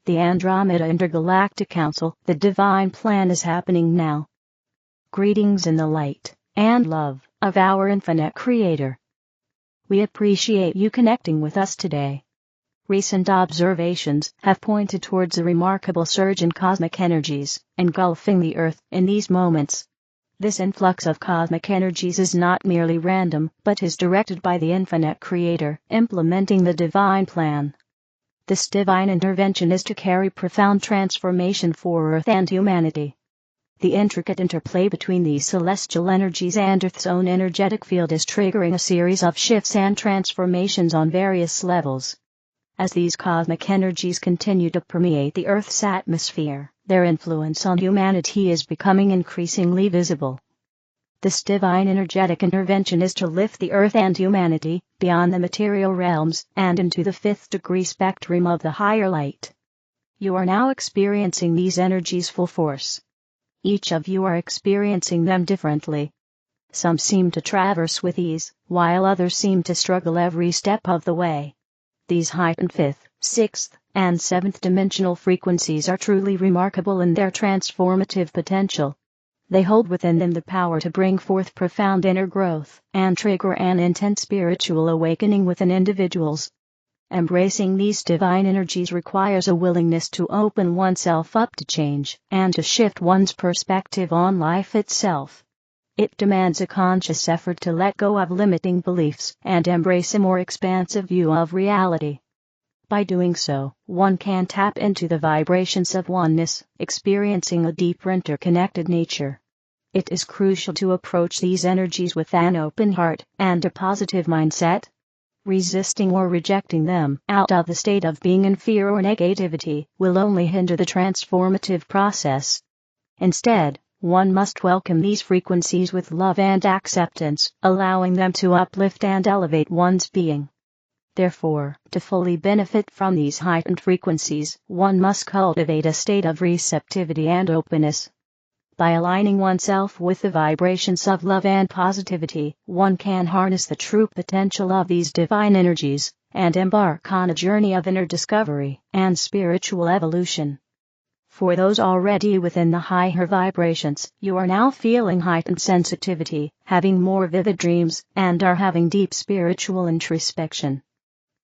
the Andromeda Intergalactic Council. The divine plan is happening now. Greetings in the light and love of our infinite Creator. We appreciate you connecting with us today. Recent observations have pointed towards a remarkable surge in cosmic energies engulfing the Earth in these moments. This influx of cosmic energies is not merely random, but is directed by the infinite Creator, implementing the divine plan. This divine intervention is to carry profound transformation for Earth and humanity. The intricate interplay between these celestial energies and Earth's own energetic field is triggering a series of shifts and transformations on various levels. As these cosmic energies continue to permeate the Earth's atmosphere, their influence on humanity is becoming increasingly visible. This divine energetic intervention is to lift the Earth and humanity beyond the material realms and into the fifth degree spectrum of the higher light. You are now experiencing these energies full force. Each of you are experiencing them differently. Some seem to traverse with ease, while others seem to struggle every step of the way. These heightened fifth, sixth, and seventh dimensional frequencies are truly remarkable in their transformative potential. They hold within them the power to bring forth profound inner growth and trigger an intense spiritual awakening within individuals. Embracing these divine energies requires a willingness to open oneself up to change and to shift one's perspective on life itself. It demands a conscious effort to let go of limiting beliefs and embrace a more expansive view of reality. By doing so, one can tap into the vibrations of oneness, experiencing a deeper interconnected nature. It is crucial to approach these energies with an open heart and a positive mindset. Resisting or rejecting them out of the state of being in fear or negativity will only hinder the transformative process. Instead, one must welcome these frequencies with love and acceptance, allowing them to uplift and elevate one's being. Therefore, to fully benefit from these heightened frequencies, one must cultivate a state of receptivity and openness. By aligning oneself with the vibrations of love and positivity, one can harness the true potential of these divine energies and embark on a journey of inner discovery and spiritual evolution. For those already within the higher vibrations, you are now feeling heightened sensitivity, having more vivid dreams, and are having deep spiritual introspection.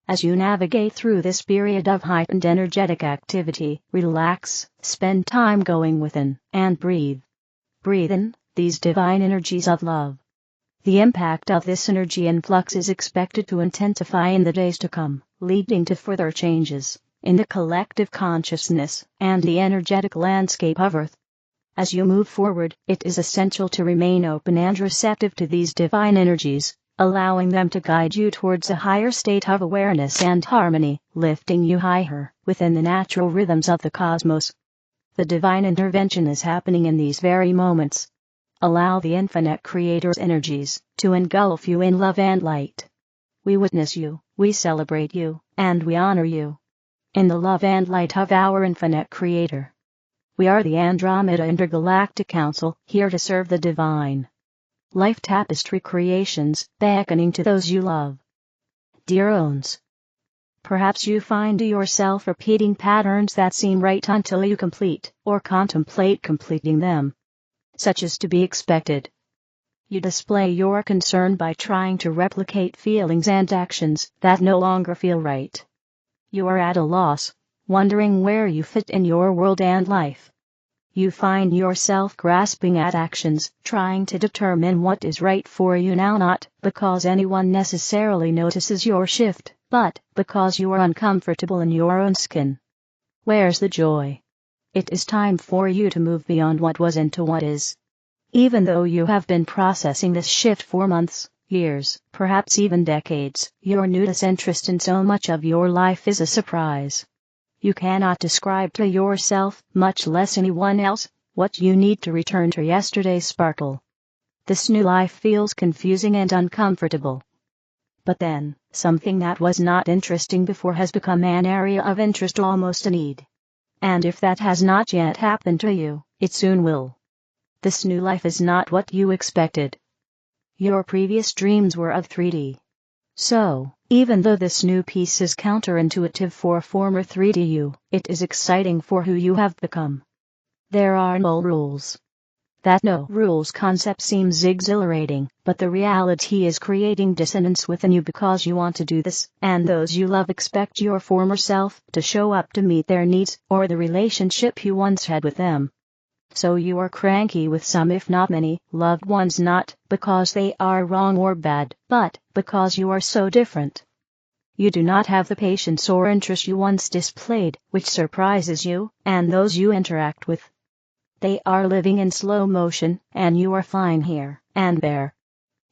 As you navigate through this period of heightened energetic activity, relax, spend time going within, and breathe. Breathe in these divine energies of love. The impact of this energy influx is expected to intensify in the days to come, leading to further changes in the collective consciousness and the energetic landscape of Earth. As you move forward, it is essential to remain open and receptive to these divine energies, allowing them to guide you towards a higher state of awareness and harmony, lifting you higher within the natural rhythms of the cosmos. The divine intervention is happening in these very moments. Allow the infinite Creator's energies to engulf you in love and light. We witness you, we celebrate you, and we honor you. In the love and light of our infinite Creator. We are the Andromeda Intergalactic Council, here to serve the divine life tapestry creations, beckoning to those you love. Dear Owens, perhaps you find yourself repeating patterns that seem right until you complete or contemplate completing them. Such is to be expected. You display your concern by trying to replicate feelings and actions that no longer feel right. You are at a loss, wondering where you fit in your world and life. You find yourself grasping at actions, trying to determine what is right for you now, not because anyone necessarily notices your shift, but because you are uncomfortable in your own skin. Where's the joy? It is time for you to move beyond what was into what is. Even though you have been processing this shift for months, years, perhaps even decades, your new disinterest in so much of your life is a surprise. You cannot describe to yourself, much less anyone else, what you need to return to yesterday's sparkle. This new life feels confusing and uncomfortable. But then, something that was not interesting before has become an area of interest, almost a need. And if that has not yet happened to you, it soon will. This new life is not what you expected. Your previous dreams were of 3D. So, Even though this new piece is counterintuitive for former 3D you, it is exciting for who you have become. There are no rules. That no rules concept seems exhilarating, but the reality is creating dissonance within you because you want to do this, and those you love expect your former self to show up to meet their needs, or the relationship you once had with them. So you are cranky with some, if not many, loved ones, not because they are wrong or bad, but because you are so different. You do not have the patience or interest you once displayed, which surprises you, and those you interact with. They are living in slow motion, and you are flying here and there.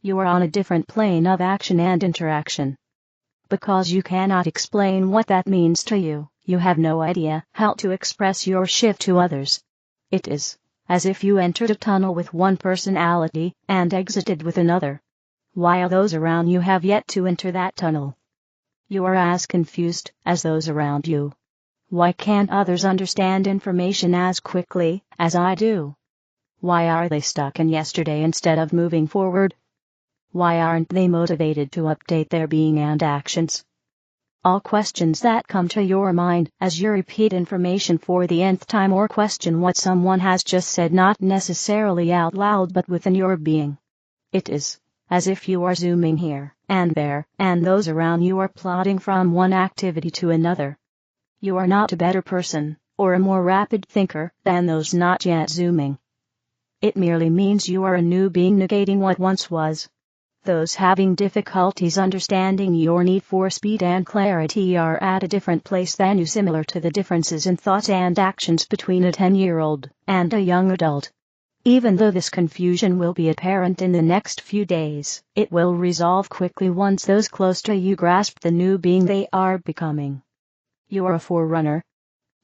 You are on a different plane of action and interaction. Because you cannot explain what that means to you, you have no idea how to express your shift to others. It is as if you entered a tunnel with one personality and exited with another, while those around you have yet to enter that tunnel. You are as confused as those around you. Why can't others understand information as quickly as I do? Why are they stuck in yesterday instead of moving forward? Why aren't they motivated to update their being and actions? All questions that come to your mind as you repeat information for the nth time or question what someone has just said, not necessarily out loud but within your being. It is as if you are zooming here and there, and those around you are plodding from one activity to another. You are not a better person, or a more rapid thinker, than those not yet zooming. It merely means you are a new being negating what once was. Those having difficulties understanding your need for speed and clarity are at a different place than you, similar to the differences in thoughts and actions between a 10-year-old and a young adult. Even though this confusion will be apparent in the next few days, it will resolve quickly once those close to you grasp the new being they are becoming. You are a forerunner.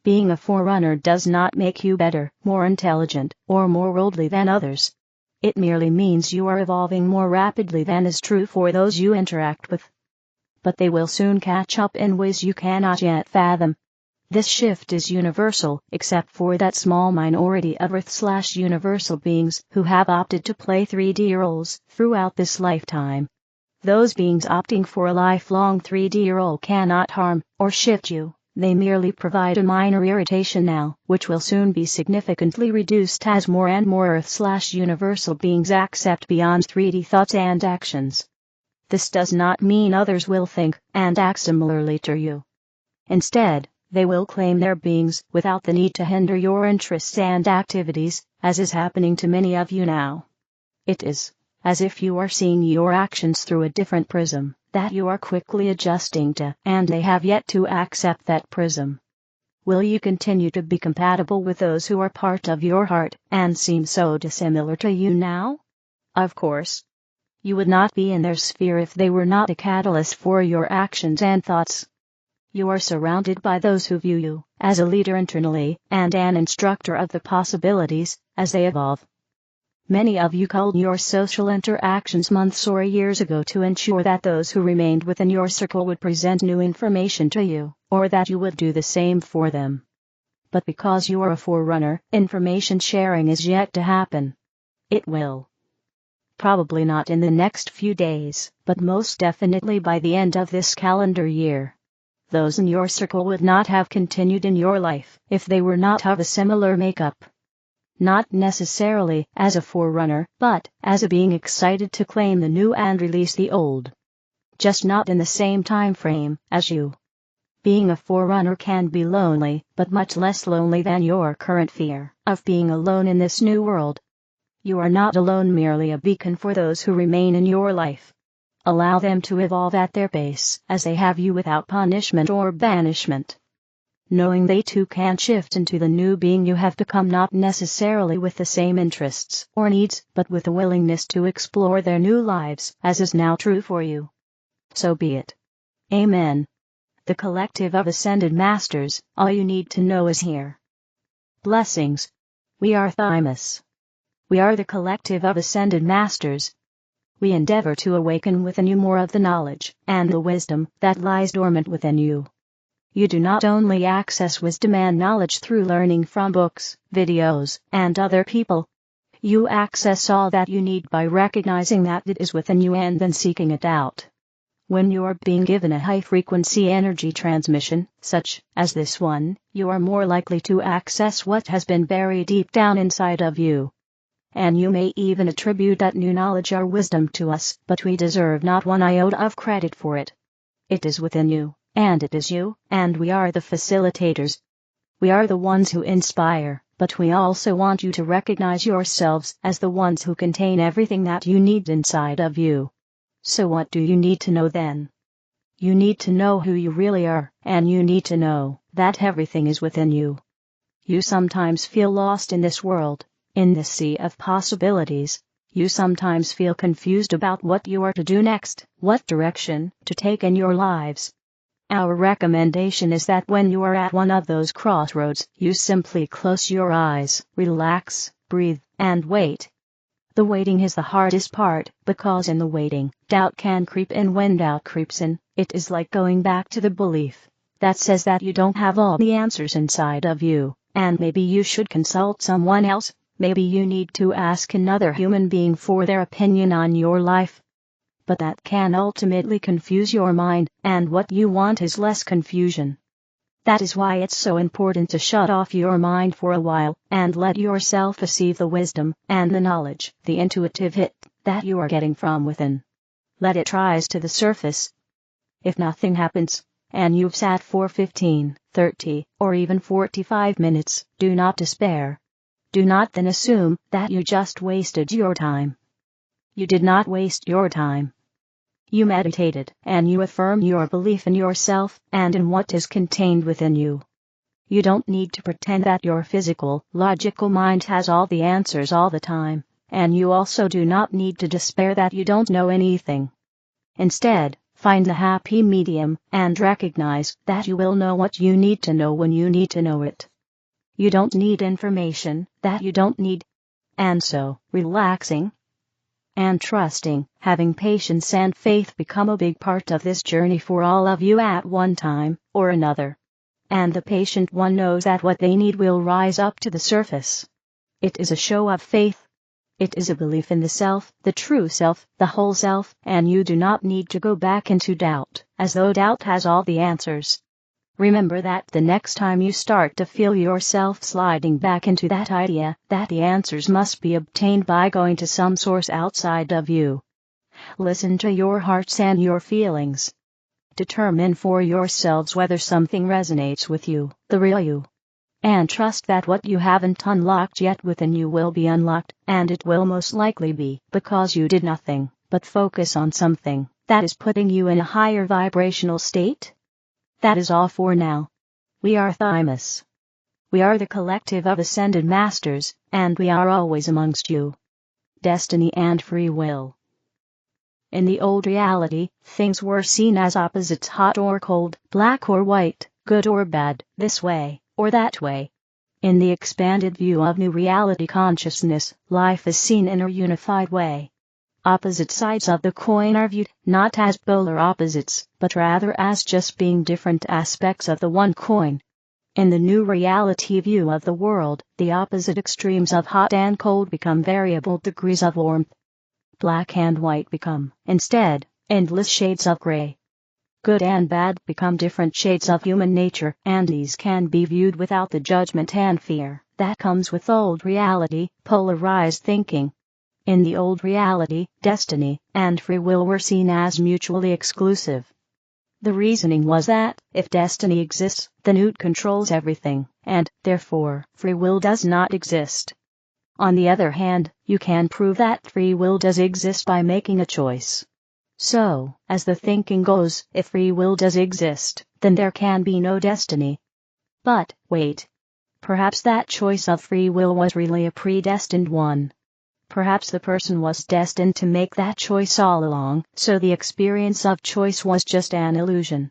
Being a forerunner does not make you better, more intelligent, or more worldly than others. It merely means you are evolving more rapidly than is true for those you interact with. But they will soon catch up in ways you cannot yet fathom. This shift is universal, except for that small minority of Earth/universal beings who have opted to play 3D roles throughout this lifetime. Those beings opting for a lifelong 3D role cannot harm or shift you. They merely provide a minor irritation now, which will soon be significantly reduced as more and more Earth/universal beings accept beyond 3D thoughts and actions. This does not mean others will think and act similarly to you. Instead, they will claim their beings without the need to hinder your interests and activities, as is happening to many of you now. It is as if you are seeing your actions through a different prism that you are quickly adjusting to, and they have yet to accept that prism. Will you continue to be compatible with those who are part of your heart and seem so dissimilar to you now? Of course. You would not be in their sphere if they were not a catalyst for your actions and thoughts. You are surrounded by those who view you as a leader internally and an instructor of the possibilities as they evolve. Many of you culled your social interactions months or years ago to ensure that those who remained within your circle would present new information to you, or that you would do the same for them. But because you are a forerunner, information sharing is yet to happen. It will. Probably not in the next few days, but most definitely by the end of this calendar year. Those in your circle would not have continued in your life if they were not of a similar makeup. Not necessarily as a forerunner, but as a being excited to claim the new and release the old. Just not in the same time frame as you. Being a forerunner can be lonely, but much less lonely than your current fear of being alone in this new world. You are not alone, merely a beacon for those who remain in your life. Allow them to evolve at their pace as they have you, without punishment or banishment. Knowing they too can shift into the new being you have become, not necessarily with the same interests or needs, but with a willingness to explore their new lives, as is now true for you. So be it. Amen. The collective of Ascended Masters, all you need to know is here. Blessings. We are Thymus. We are the collective of Ascended Masters. We endeavor to awaken within you more of the knowledge and the wisdom that lies dormant within you. You do not only access wisdom and knowledge through learning from books, videos, and other people. You access all that you need by recognizing that it is within you and then seeking it out. When you are being given a high-frequency energy transmission, such as this one, you are more likely to access what has been buried deep down inside of you. And you may even attribute that new knowledge or wisdom to us, but we deserve not one iota of credit for it. It is within you, and it is you, and we are the facilitators. We are the ones who inspire, but we also want you to recognize yourselves as the ones who contain everything that you need inside of you. So what do you need to know then? You need to know who you really are, and you need to know that everything is within you. You sometimes feel lost in this world, in this sea of possibilities. You sometimes feel confused about what you are to do next, what direction to take in your lives. Our recommendation is that when you are at one of those crossroads, you simply close your eyes, relax, breathe, and wait. The waiting is the hardest part, because in the waiting, doubt can creep in. When doubt creeps in, it is like going back to the belief that says that you don't have all the answers inside of you, and maybe you should consult someone else, maybe you need to ask another human being for their opinion on your life. But that can ultimately confuse your mind, and what you want is less confusion. That is why it's so important to shut off your mind for a while, and let yourself receive the wisdom, and the knowledge, the intuitive hit, that you are getting from within. Let it rise to the surface. If nothing happens, and you've sat for 15, 30, or even 45 minutes, do not despair. Do not then assume that you just wasted your time. You did not waste your time. You meditated, and you affirm your belief in yourself, and in what is contained within you. You don't need to pretend that your physical, logical mind has all the answers all the time, and you also do not need to despair that you don't know anything. Instead, find the happy medium, and recognize that you will know what you need to know when you need to know it. You don't need information that you don't need. And so, relaxing and trusting, having patience and faith become a big part of this journey for all of you at one time or another. And the patient one knows that what they need will rise up to the surface. It is a show of faith. It is a belief in the self, the true self, the whole self, and you do not need to go back into doubt, as though doubt has all the answers. Remember that the next time you start to feel yourself sliding back into that idea, that the answers must be obtained by going to some source outside of you. Listen to your hearts and your feelings. Determine for yourselves whether something resonates with you, the real you. And trust that what you haven't unlocked yet within you will be unlocked, and it will most likely be because you did nothing but focus on something that is putting you in a higher vibrational state. That is all for now. We are Thymus. We are the collective of ascended masters, and we are always amongst you. Destiny and free will. In the old reality, things were seen as opposites: hot or cold, black or white, good or bad, this way or that way. In the expanded view of new reality consciousness, life is seen in a unified way. Opposite sides of the coin are viewed not as polar opposites, but rather as just being different aspects of the one coin. In the new reality view of the world, the opposite extremes of hot and cold become variable degrees of warmth. Black and white become, instead, endless shades of gray. Good and bad become different shades of human nature, and these can be viewed without the judgment and fear that comes with old reality, polarized thinking. In the old reality, destiny and free will were seen as mutually exclusive. The reasoning was that, if destiny exists, then it controls everything, and, therefore, free will does not exist. On the other hand, you can prove that free will does exist by making a choice. So, as the thinking goes, if free will does exist, then there can be no destiny. But, wait. Perhaps that choice of free will was really a predestined one. Perhaps the person was destined to make that choice all along, so the experience of choice was just an illusion.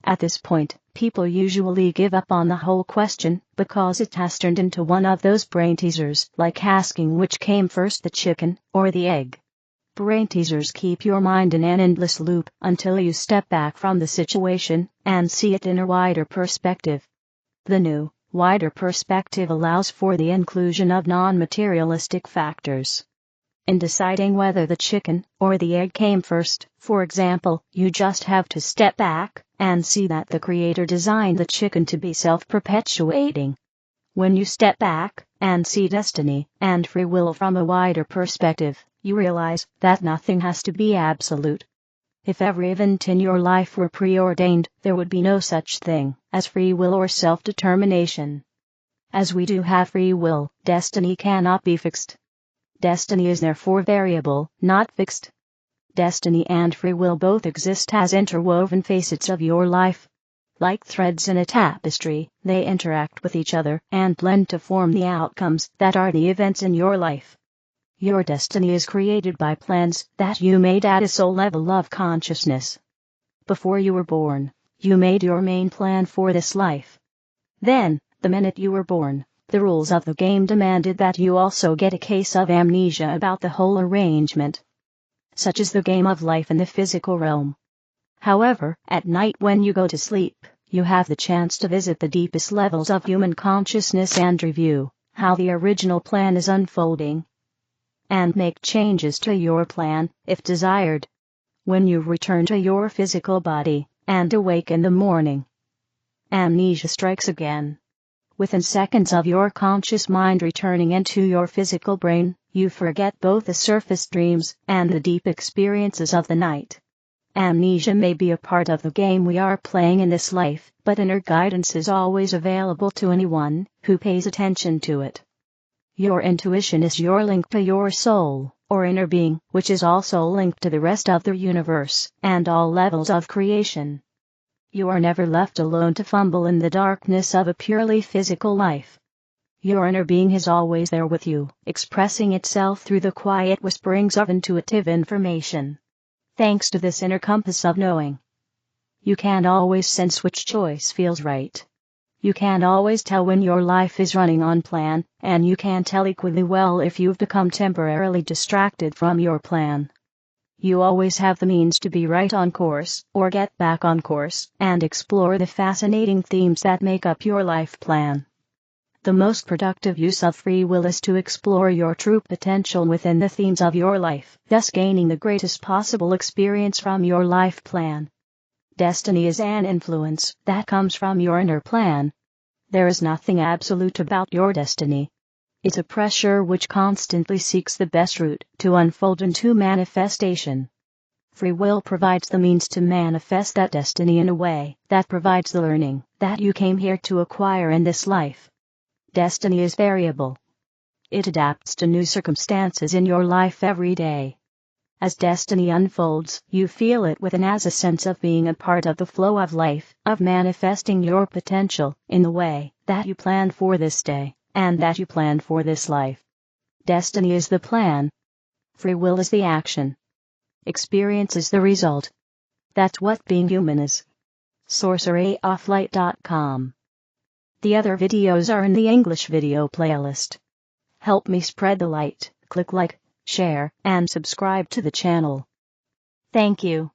At this point, people usually give up on the whole question, because it has turned into one of those brain teasers, like asking which came first, the chicken or the egg. Brain teasers keep your mind in an endless loop until you step back from the situation and see it in a wider perspective. The new, wider perspective allows for the inclusion of non-materialistic factors. In deciding whether the chicken or the egg came first, for example, you just have to step back and see that the Creator designed the chicken to be self-perpetuating. When you step back and see destiny and free will from a wider perspective, you realize that nothing has to be absolute. If every event in your life were preordained, there would be no such thing as free will or self-determination. As we do have free will, destiny cannot be fixed. Destiny is therefore variable, not fixed. Destiny and free will both exist as interwoven facets of your life. Like threads in a tapestry, they interact with each other and blend to form the outcomes that are the events in your life. Your destiny is created by plans that you made at a soul level of consciousness. Before you were born, you made your main plan for this life. Then, the minute you were born, the rules of the game demanded that you also get a case of amnesia about the whole arrangement. Such is the game of life in the physical realm. However, at night when you go to sleep, you have the chance to visit the deepest levels of human consciousness and review how the original plan is unfolding, and make changes to your plan, if desired. When you return to your physical body and awake in the morning, amnesia strikes again. Within seconds of your conscious mind returning into your physical brain, you forget both the surface dreams and the deep experiences of the night. Amnesia may be a part of the game we are playing in this life, but inner guidance is always available to anyone who pays attention to it. Your intuition is your link to your soul, or inner being, which is also linked to the rest of the universe and all levels of creation. You are never left alone to fumble in the darkness of a purely physical life. Your inner being is always there with you, expressing itself through the quiet whisperings of intuitive information. Thanks to this inner compass of knowing, you can always sense which choice feels right. You can always tell when your life is running on plan, and you can tell equally well if you've become temporarily distracted from your plan. You always have the means to be right on course, or get back on course, and explore the fascinating themes that make up your life plan. The most productive use of free will is to explore your true potential within the themes of your life, thus gaining the greatest possible experience from your life plan. Destiny is an influence that comes from your inner plan. There is nothing absolute about your destiny. It's a pressure which constantly seeks the best route to unfold into manifestation. Free will provides the means to manifest that destiny in a way that provides the learning that you came here to acquire in this life. Destiny is variable. It adapts to new circumstances in your life every day. As destiny unfolds, you feel it within as a sense of being a part of the flow of life, of manifesting your potential in the way that you planned for this day, and that you planned for this life. Destiny is the plan. Free will is the action. Experience is the result. That's what being human is. SorceryOfLight.com. The other videos are in the English video playlist. Help me spread the light. Click like, share, and subscribe to the channel. Thank you.